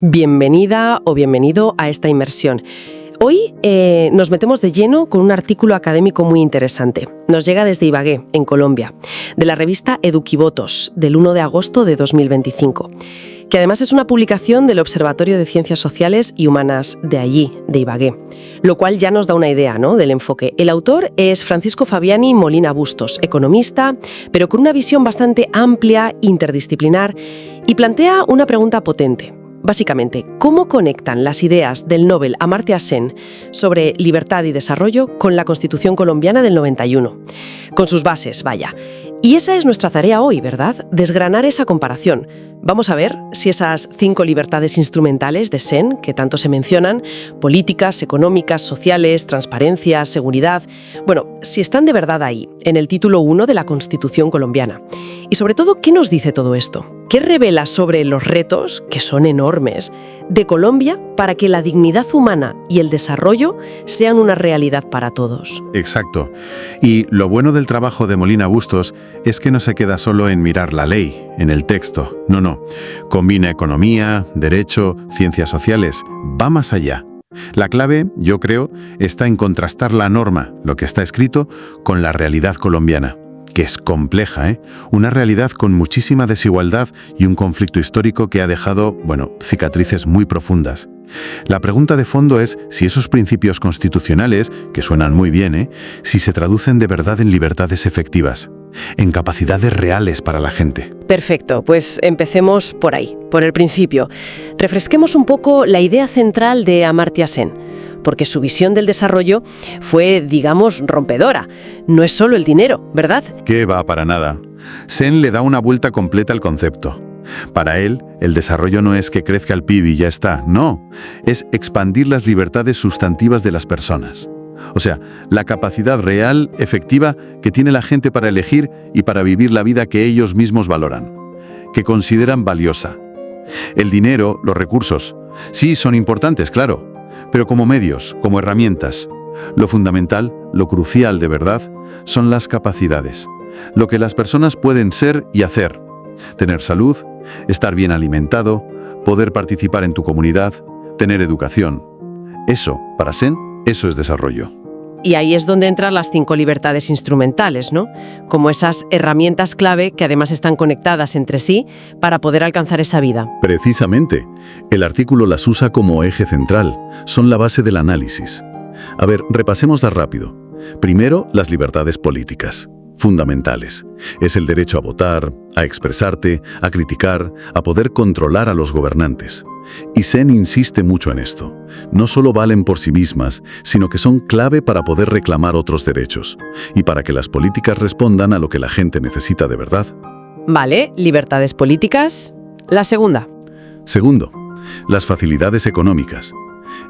Bienvenida o bienvenido a esta inmersión. Hoy nos metemos de lleno con un artículo académico muy interesante. Nos llega desde Ibagué, en Colombia, de la revista Eduquivotos, del 1 de agosto de 2025, que además es una publicación del Observatorio de Ciencias Sociales y Humanas de allí, de Ibagué, lo cual ya nos da una idea, ¿no?, del enfoque. El autor es Francisco Fabiani Molina Bustos, economista, pero con una visión bastante amplia, interdisciplinar, y plantea una pregunta potente. Básicamente, ¿cómo conectan las ideas del Nobel Amartya Sen sobre libertad y desarrollo con la Constitución colombiana del 91? Con sus bases, vaya. Y esa es nuestra tarea hoy, ¿verdad? Desgranar esa comparación. Vamos a ver si esas 5 libertades instrumentales de Sen, que tanto se mencionan, políticas, económicas, sociales, transparencia, seguridad, bueno, si están de verdad ahí, en el título 1 de la Constitución colombiana. Y sobre todo, ¿qué nos dice todo esto? ¿Qué revela sobre los retos, que son enormes, de Colombia para que la dignidad humana y el desarrollo sean una realidad para todos? Exacto. Y lo bueno del trabajo de Molina Bustos es que no se queda solo en mirar la ley, en el texto. No. Combina economía, derecho, ciencias sociales. Va más allá. La clave, yo creo, está en contrastar la norma, lo que está escrito, con la realidad colombiana, que es compleja, Una realidad con muchísima desigualdad y un conflicto histórico que ha dejado, cicatrices muy profundas. La pregunta de fondo es si esos principios constitucionales, que suenan muy bien, si se traducen de verdad en libertades efectivas, en capacidades reales para la gente. Perfecto, pues empecemos por ahí, por el principio. Refresquemos un poco la idea central de Amartya Sen, porque su visión del desarrollo fue, digamos, rompedora. No es solo el dinero, ¿verdad? ¿Qué va? Para nada. Sen le da una vuelta completa al concepto. Para él, el desarrollo no es que crezca el PIB y ya está, no. Es expandir las libertades sustantivas de las personas. O sea, la capacidad real, efectiva, que tiene la gente para elegir y para vivir la vida que ellos mismos valoran, que consideran valiosa. El dinero, los recursos, sí, son importantes, claro, pero como medios, como herramientas. Lo fundamental, lo crucial de verdad, son las capacidades, lo que las personas pueden ser y hacer. Tener salud, estar bien alimentado, poder participar en tu comunidad, tener educación. Eso, para Sen, eso es desarrollo. Y ahí es donde entran las 5 libertades instrumentales, ¿no? Como esas herramientas clave que además están conectadas entre sí para poder alcanzar esa vida. Precisamente. El artículo las usa como eje central. Son la base del análisis. A ver, repasémoslas rápido. Primero, las libertades políticas. Fundamentales. Es el derecho a votar, a expresarte, a criticar, a poder controlar a los gobernantes. Y Sen insiste mucho en esto. No solo valen por sí mismas, sino que son clave para poder reclamar otros derechos y para que las políticas respondan a lo que la gente necesita de verdad. Vale, libertades políticas. La segunda. Segundo, las facilidades económicas.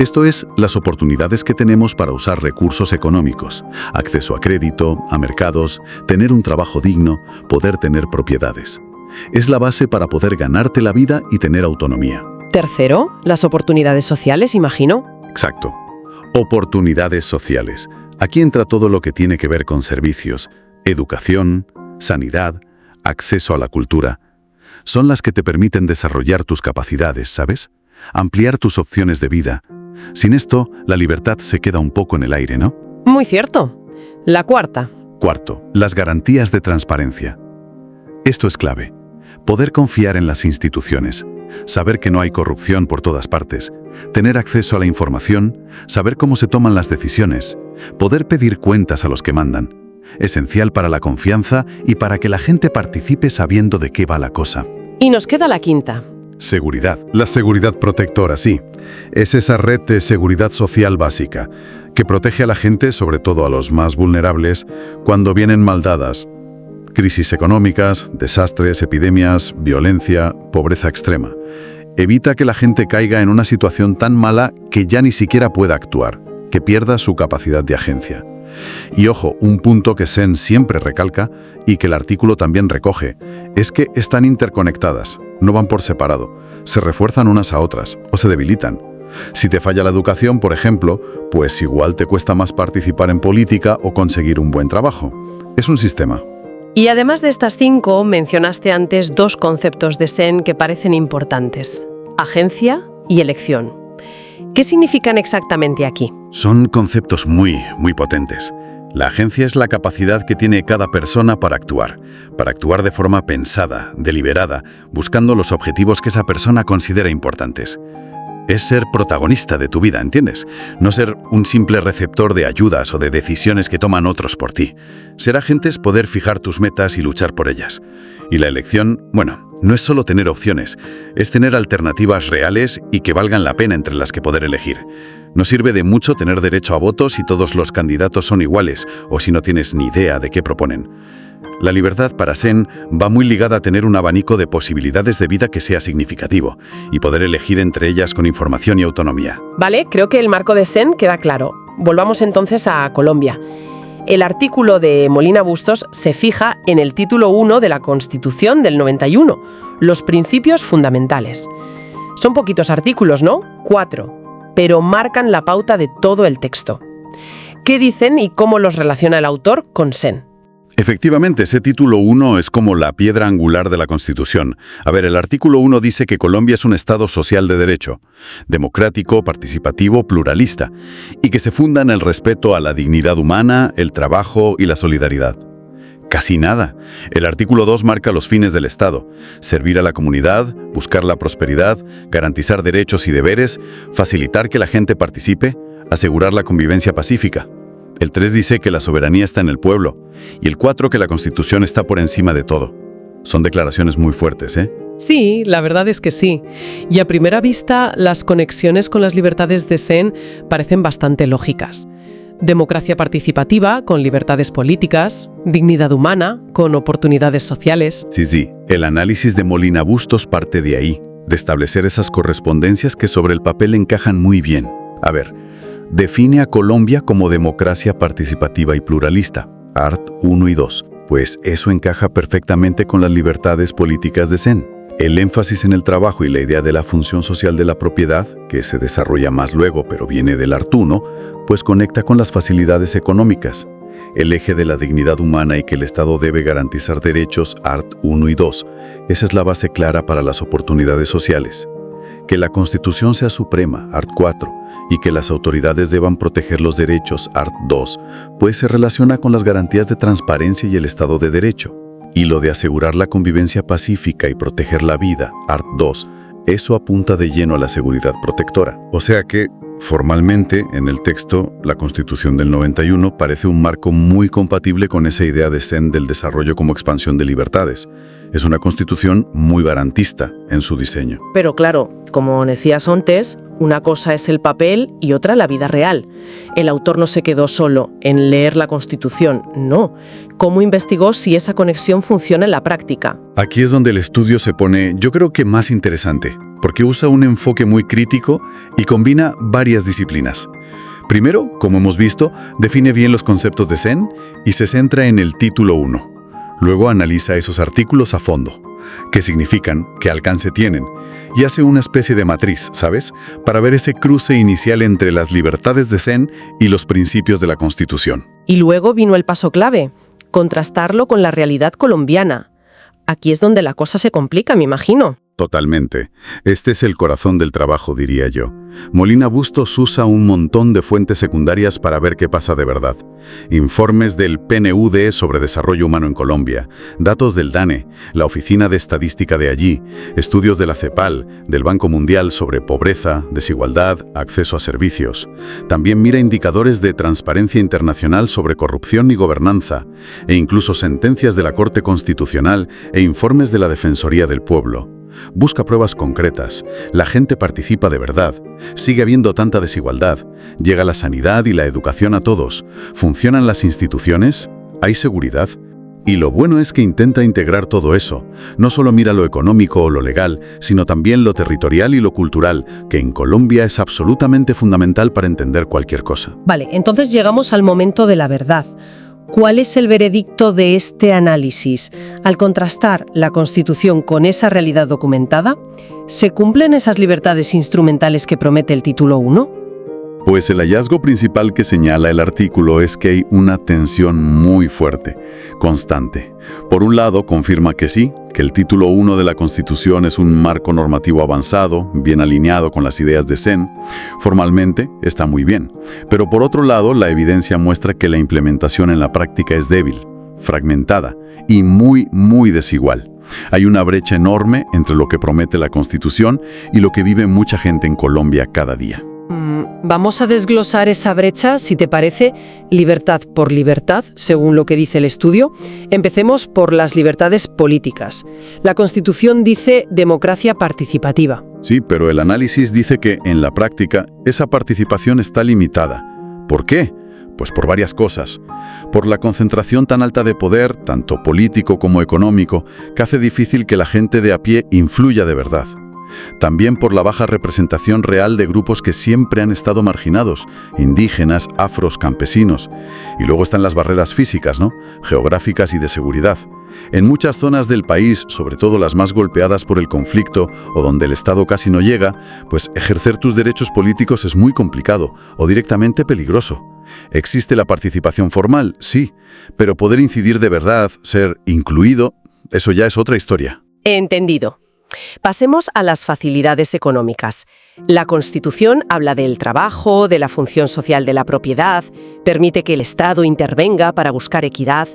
Esto es, las oportunidades que tenemos para usar recursos económicos, acceso a crédito, a mercados, tener un trabajo digno, poder tener propiedades. Es la base para poder ganarte la vida y tener autonomía. Tercero, las oportunidades sociales, imagino. Exacto. Oportunidades sociales. Aquí entra todo lo que tiene que ver con servicios, educación, sanidad, acceso a la cultura. Son las que te permiten desarrollar tus capacidades, ¿sabes? Ampliar tus opciones de vida. Sin esto, la libertad se queda un poco en el aire, ¿no? Muy cierto. La cuarta. Cuarto, las garantías de transparencia. Esto es clave. Poder confiar en las instituciones, saber que no hay corrupción por todas partes, tener acceso a la información, saber cómo se toman las decisiones, poder pedir cuentas a los que mandan. Esencial para la confianza y para que la gente participe sabiendo de qué va la cosa. Y nos queda la quinta. Seguridad. La seguridad protectora, sí. Es esa red de seguridad social básica, que protege a la gente, sobre todo a los más vulnerables, cuando vienen mal dadas. Crisis económicas, desastres, epidemias, violencia, pobreza extrema. Evita que la gente caiga en una situación tan mala que ya ni siquiera pueda actuar, que pierda su capacidad de agencia. Y ojo, un punto que Sen siempre recalca y que el artículo también recoge, es que están interconectadas, no van por separado, se refuerzan unas a otras o se debilitan. Si te falla la educación, por ejemplo, pues igual te cuesta más participar en política o conseguir un buen trabajo. Es un sistema. Y además de estas 5, mencionaste antes 2 conceptos de Sen que parecen importantes: agencia y elección. ¿Qué significan exactamente aquí? Son conceptos muy potentes. La agencia es la capacidad que tiene cada persona para actuar de forma pensada, deliberada, buscando los objetivos que esa persona considera importantes. Es ser protagonista de tu vida, ¿entiendes? No ser un simple receptor de ayudas o de decisiones que toman otros por ti. Ser agente es poder fijar tus metas y luchar por ellas. Y la elección, no es solo tener opciones, es tener alternativas reales y que valgan la pena entre las que poder elegir. No sirve de mucho tener derecho a votos si todos los candidatos son iguales o si no tienes ni idea de qué proponen. La libertad para Sen va muy ligada a tener un abanico de posibilidades de vida que sea significativo y poder elegir entre ellas con información y autonomía. Vale, creo que el marco de Sen queda claro. Volvamos entonces a Colombia. El artículo de Molina Bustos se fija en el título 1 de la Constitución del 91, los principios fundamentales. Son poquitos artículos, ¿no? 4, pero marcan la pauta de todo el texto. ¿Qué dicen y cómo los relaciona el autor con Sen? Efectivamente, ese título 1 es como la piedra angular de la Constitución. A ver, el artículo 1 dice que Colombia es un Estado social de derecho, democrático, participativo, pluralista, y que se funda en el respeto a la dignidad humana, el trabajo y la solidaridad. Casi nada. El artículo 2 marca los fines del Estado: servir a la comunidad, buscar la prosperidad, garantizar derechos y deberes, facilitar que la gente participe, asegurar la convivencia pacífica. El 3 dice que la soberanía está en el pueblo, y el 4 que la Constitución está por encima de todo. Son declaraciones muy fuertes, ¿eh? Sí, la verdad es que sí. Y a primera vista, las conexiones con las libertades de Sen parecen bastante lógicas. Democracia participativa, con libertades políticas; dignidad humana, con oportunidades sociales. Sí, el análisis de Molina Bustos parte de ahí, de establecer esas correspondencias que sobre el papel encajan muy bien. A ver, define a Colombia como democracia participativa y pluralista, art. 1 y 2. Pues eso encaja perfectamente con las libertades políticas de Sen. El énfasis en el trabajo y la idea de la función social de la propiedad, que se desarrolla más luego pero viene del art. 1, pues conecta con las facilidades económicas. El eje de la dignidad humana y que el Estado debe garantizar derechos, art. 1 y 2. Esa es la base clara para las oportunidades sociales. Que la Constitución sea suprema, art. 4, y que las autoridades deban proteger los derechos, art. 2, pues se relaciona con las garantías de transparencia y el Estado de Derecho. Y lo de asegurar la convivencia pacífica y proteger la vida, art. 2, eso apunta de lleno a la seguridad protectora. O sea que, formalmente, en el texto, la Constitución del 91 parece un marco muy compatible con esa idea de Sen del desarrollo como expansión de libertades. Es una Constitución muy garantista en su diseño. Pero claro, como decías antes, una cosa es el papel y otra la vida real. El autor no se quedó solo en leer la Constitución, no. ¿Cómo investigó si esa conexión funciona en la práctica? Aquí es donde el estudio se pone, yo creo que más interesante, porque usa un enfoque muy crítico y combina varias disciplinas. Primero, como hemos visto, define bien los conceptos de Sen y se centra en el título 1. Luego analiza esos artículos a fondo, qué significan, qué alcance tienen, y hace una especie de matriz, ¿sabes?, para ver ese cruce inicial entre las libertades de Sen y los principios de la Constitución. Y luego vino el paso clave, contrastarlo con la realidad colombiana. Aquí es donde la cosa se complica, me imagino. Totalmente. Este es el corazón del trabajo, diría yo. Molina Bustos usa un montón de fuentes secundarias para ver qué pasa de verdad. Informes del PNUD sobre desarrollo humano en Colombia, datos del DANE, la Oficina de Estadística de allí, estudios de la CEPAL, del Banco Mundial sobre pobreza, desigualdad, acceso a servicios. También mira indicadores de Transparencia Internacional sobre corrupción y gobernanza, e incluso sentencias de la Corte Constitucional e informes de la Defensoría del Pueblo. Busca pruebas concretas. La gente participa de verdad. Sigue habiendo tanta desigualdad. Llega la sanidad y la educación a todos. ¿Funcionan las instituciones? ¿Hay seguridad? Y lo bueno es que intenta integrar todo eso. No solo mira lo económico o lo legal, sino también lo territorial y lo cultural, que en Colombia es absolutamente fundamental para entender cualquier cosa. Vale, entonces llegamos al momento de la verdad. ¿Cuál es el veredicto de este análisis? Al contrastar la Constitución con esa realidad documentada, ¿se cumplen esas libertades instrumentales que promete el título 1? Pues el hallazgo principal que señala el artículo es que hay una tensión muy fuerte, constante. Por un lado, confirma que sí, que el título 1 de la Constitución es un marco normativo avanzado, bien alineado con las ideas de Sen. Formalmente, está muy bien. Pero por otro lado, la evidencia muestra que la implementación en la práctica es débil, fragmentada y muy desigual. Hay una brecha enorme entre lo que promete la Constitución y lo que vive mucha gente en Colombia cada día. Vamos a desglosar esa brecha, si te parece, libertad por libertad, según lo que dice el estudio. Empecemos por las libertades políticas. La Constitución dice democracia participativa. Sí, pero el análisis dice que, en la práctica, esa participación está limitada. ¿Por qué? Pues por varias cosas. Por la concentración tan alta de poder, tanto político como económico, que hace difícil que la gente de a pie influya de verdad. También por la baja representación real de grupos que siempre han estado marginados, indígenas, afros, campesinos. Y luego están las barreras físicas, ¿no? Geográficas y de seguridad. En muchas zonas del país, sobre todo las más golpeadas por el conflicto o donde el Estado casi no llega, pues ejercer tus derechos políticos es muy complicado o directamente peligroso. ¿Existe la participación formal? Sí, pero poder incidir de verdad, ser incluido, eso ya es otra historia. Entendido. Pasemos a las facilidades económicas. La Constitución habla del trabajo, de la función social de la propiedad, permite que el Estado intervenga para buscar equidad.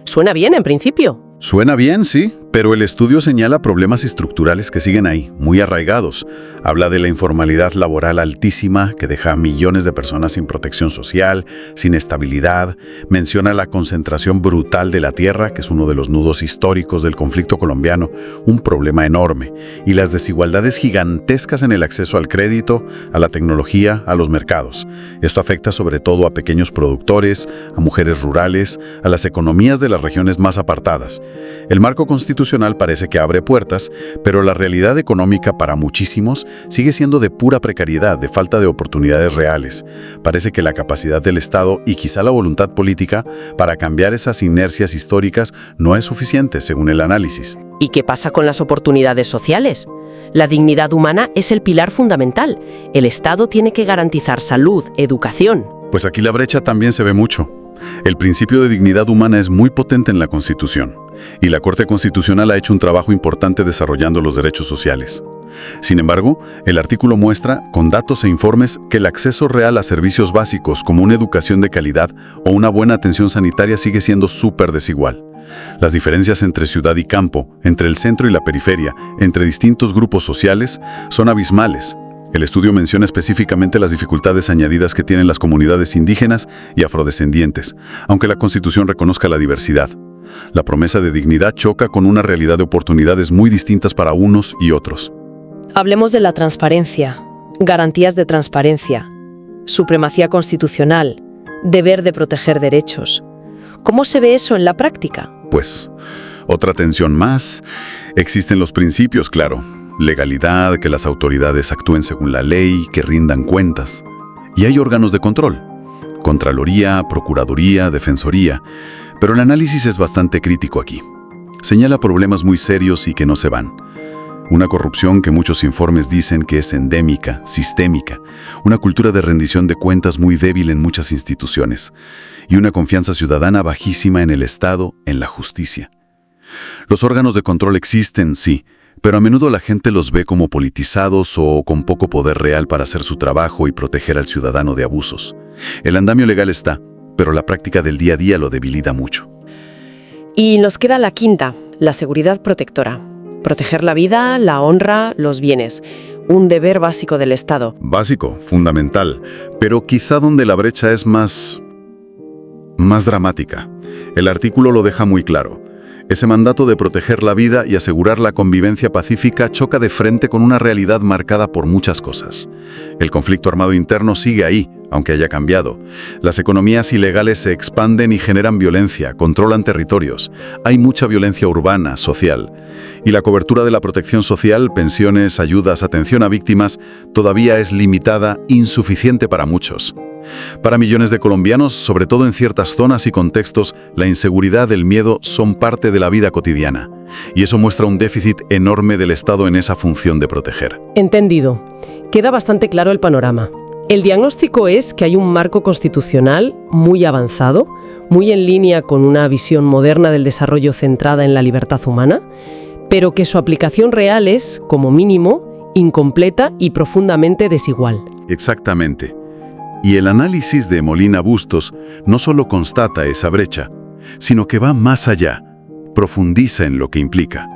Suena bien en principio. Suena bien, sí, pero el estudio señala problemas estructurales que siguen ahí, muy arraigados. Habla de la informalidad laboral altísima, que deja a millones de personas sin protección social, sin estabilidad. Menciona la concentración brutal de la tierra, que es uno de los nudos históricos del conflicto colombiano, un problema enorme. Y las desigualdades gigantescas en el acceso al crédito, a la tecnología, a los mercados. Esto afecta sobre todo a pequeños productores, a mujeres rurales, a las economías de las regiones más apartadas. El marco constitucional parece que abre puertas, pero la realidad económica para muchísimos sigue siendo de pura precariedad, de falta de oportunidades reales. Parece que la capacidad del Estado y quizá la voluntad política para cambiar esas inercias históricas no es suficiente, según el análisis. ¿Y qué pasa con las oportunidades sociales? La dignidad humana es el pilar fundamental. El Estado tiene que garantizar salud, educación. Pues aquí la brecha también se ve mucho. El principio de dignidad humana es muy potente en la Constitución, y la Corte Constitucional ha hecho un trabajo importante desarrollando los derechos sociales. Sin embargo, el artículo muestra, con datos e informes, que el acceso real a servicios básicos como una educación de calidad o una buena atención sanitaria sigue siendo súper desigual. Las diferencias entre ciudad y campo, entre el centro y la periferia, entre distintos grupos sociales, son abismales. El estudio menciona específicamente las dificultades añadidas que tienen las comunidades indígenas y afrodescendientes, aunque la Constitución reconozca la diversidad. La promesa de dignidad choca con una realidad de oportunidades muy distintas para unos y otros. Hablemos de la transparencia, garantías de transparencia, supremacía constitucional, deber de proteger derechos. ¿Cómo se ve eso en la práctica? Pues, otra tensión más. Existen los principios, claro. Legalidad, que las autoridades actúen según la ley, que rindan cuentas. Y hay órganos de control. Contraloría, Procuraduría, Defensoría. Pero el análisis es bastante crítico aquí. Señala problemas muy serios y que no se van. Una corrupción que muchos informes dicen que es endémica, sistémica. Una cultura de rendición de cuentas muy débil en muchas instituciones. Y una confianza ciudadana bajísima en el Estado, en la justicia. Los órganos de control existen, sí, pero a menudo la gente los ve como politizados o con poco poder real para hacer su trabajo y proteger al ciudadano de abusos. El andamio legal está, pero la práctica del día a día lo debilita mucho. Y nos queda la quinta, la seguridad protectora. Proteger la vida, la honra, los bienes. Un deber básico del Estado. Básico, fundamental, pero quizá donde la brecha es más dramática. El artículo lo deja muy claro. Ese mandato de proteger la vida y asegurar la convivencia pacífica choca de frente con una realidad marcada por muchas cosas. El conflicto armado interno sigue ahí, aunque haya cambiado. Las economías ilegales se expanden y generan violencia, controlan territorios. Hay mucha violencia urbana, social. Y la cobertura de la protección social, pensiones, ayudas, atención a víctimas, todavía es limitada, insuficiente para muchos. Para millones de colombianos, sobre todo en ciertas zonas y contextos, la inseguridad y el miedo son parte de la vida cotidiana. Y eso muestra un déficit enorme del Estado en esa función de proteger. Entendido. Queda bastante claro el panorama. El diagnóstico es que hay un marco constitucional muy avanzado, muy en línea con una visión moderna del desarrollo centrada en la libertad humana, pero que su aplicación real es, como mínimo, incompleta y profundamente desigual. Exactamente. Y el análisis de Molina Bustos no solo constata esa brecha, sino que va más allá, profundiza en lo que implica.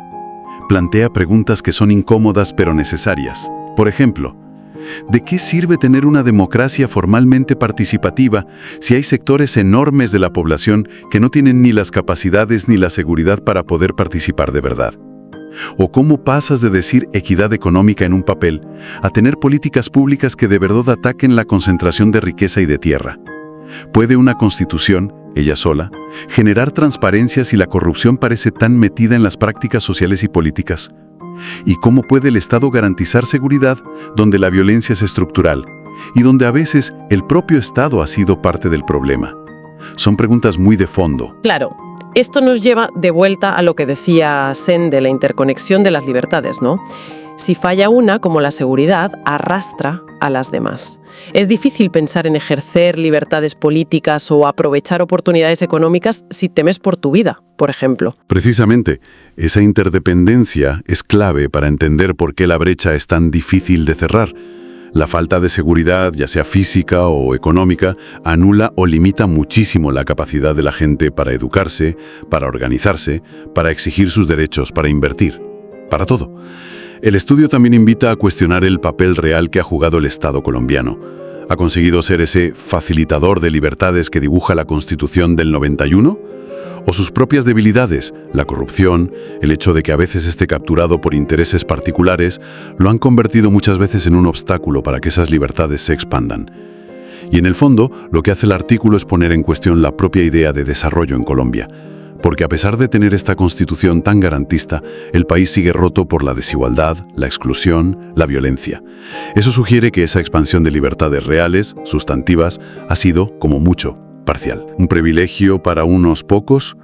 Plantea preguntas que son incómodas pero necesarias. Por ejemplo, ¿de qué sirve tener una democracia formalmente participativa si hay sectores enormes de la población que no tienen ni las capacidades ni la seguridad para poder participar de verdad? ¿O cómo pasas de decir equidad económica en un papel a tener políticas públicas que de verdad ataquen la concentración de riqueza y de tierra? ¿Puede una constitución, ella sola, generar transparencia si la corrupción parece tan metida en las prácticas sociales y políticas? ¿Y cómo puede el Estado garantizar seguridad donde la violencia es estructural y donde a veces el propio Estado ha sido parte del problema? Son preguntas muy de fondo. Claro, esto nos lleva de vuelta a lo que decía Sen de la interconexión de las libertades, ¿no? Si falla una, como la seguridad, arrastra a las demás. Es difícil pensar en ejercer libertades políticas o aprovechar oportunidades económicas si temes por tu vida, por ejemplo. Precisamente, esa interdependencia es clave para entender por qué la brecha es tan difícil de cerrar. La falta de seguridad, ya sea física o económica, anula o limita muchísimo la capacidad de la gente para educarse, para organizarse, para exigir sus derechos, para invertir, para todo. El estudio también invita a cuestionar el papel real que ha jugado el Estado colombiano. ¿Ha conseguido ser ese facilitador de libertades que dibuja la Constitución del 91? ¿O sus propias debilidades, la corrupción, el hecho de que a veces esté capturado por intereses particulares, lo han convertido muchas veces en un obstáculo para que esas libertades se expandan? Y en el fondo, lo que hace el artículo es poner en cuestión la propia idea de desarrollo en Colombia. Porque a pesar de tener esta constitución tan garantista, el país sigue roto por la desigualdad, la exclusión, la violencia. Eso sugiere que esa expansión de libertades reales, sustantivas, ha sido, como mucho, parcial. Un privilegio para unos pocos,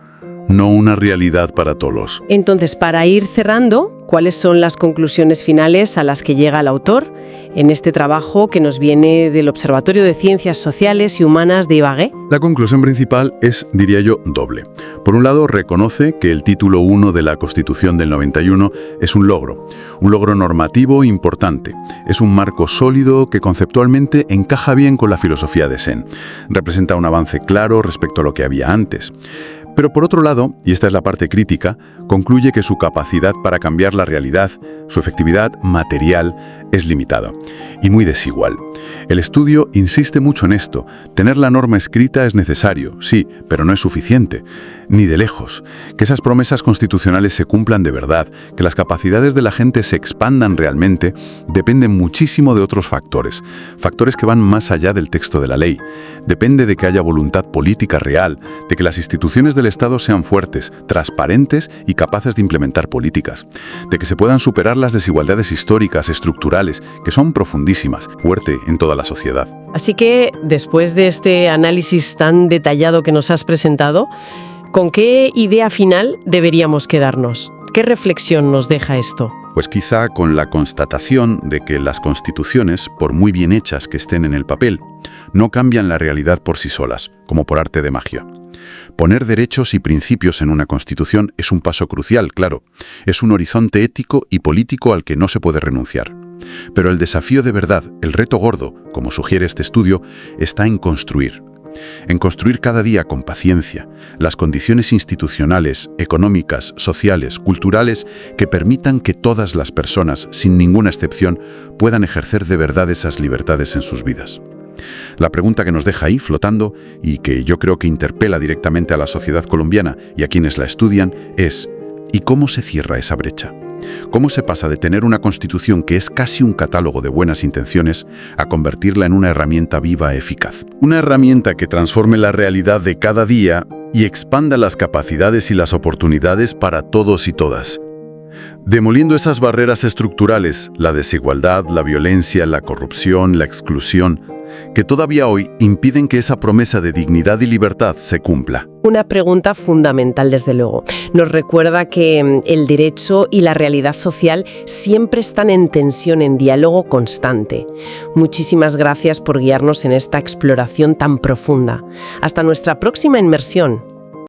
no una realidad para todos. Entonces, para ir cerrando, ¿cuáles son las conclusiones finales a las que llega el autor en este trabajo que nos viene del Observatorio de Ciencias Sociales y Humanas de Ibagué? La conclusión principal es, diría yo, doble. Por un lado, reconoce que el título 1 de la Constitución del 91 es un logro normativo importante. Es un marco sólido que conceptualmente encaja bien con la filosofía de Sen. Representa un avance claro respecto a lo que había antes. Pero por otro lado, y esta es la parte crítica, concluye que su capacidad para cambiar la realidad, su efectividad material, es limitada y muy desigual. El estudio insiste mucho en esto. Tener la norma escrita es necesario, sí, pero no es suficiente, ni de lejos. Que esas promesas constitucionales se cumplan de verdad, que las capacidades de la gente se expandan realmente, dependen muchísimo de otros factores, factores que van más allá del texto de la ley. Depende de que haya voluntad política real, de que las instituciones del Estado sean fuertes, transparentes y capaces de implementar políticas, de que se puedan superar las desigualdades históricas, estructurales, que son profundísimas, fuerte en toda la sociedad. Así que, después de este análisis tan detallado que nos has presentado, ¿con qué idea final deberíamos quedarnos? ¿Qué reflexión nos deja esto? Pues quizá con la constatación de que las constituciones, por muy bien hechas que estén en el papel, no cambian la realidad por sí solas, como por arte de magia. Poner derechos y principios en una constitución es un paso crucial, claro. Es un horizonte ético y político al que no se puede renunciar. Pero el desafío de verdad, el reto gordo, como sugiere este estudio, está en construir. En construir cada día con paciencia las condiciones institucionales, económicas, sociales, culturales que permitan que todas las personas, sin ninguna excepción, puedan ejercer de verdad esas libertades en sus vidas. La pregunta que nos deja ahí flotando y que yo creo que interpela directamente a la sociedad colombiana y a quienes la estudian es ¿y cómo se cierra esa brecha? ¿Cómo se pasa de tener una constitución que es casi un catálogo de buenas intenciones a convertirla en una herramienta viva, eficaz? Una herramienta que transforme la realidad de cada día y expanda las capacidades y las oportunidades para todos y todas. demoliendo esas barreras estructurales, la desigualdad, la violencia, la corrupción, la exclusión, que todavía hoy impiden que esa promesa de dignidad y libertad se cumpla. Una pregunta fundamental, desde luego. Nos recuerda que el derecho y la realidad social siempre están en tensión, en diálogo constante. Muchísimas gracias por guiarnos en esta exploración tan profunda. Hasta nuestra próxima inmersión.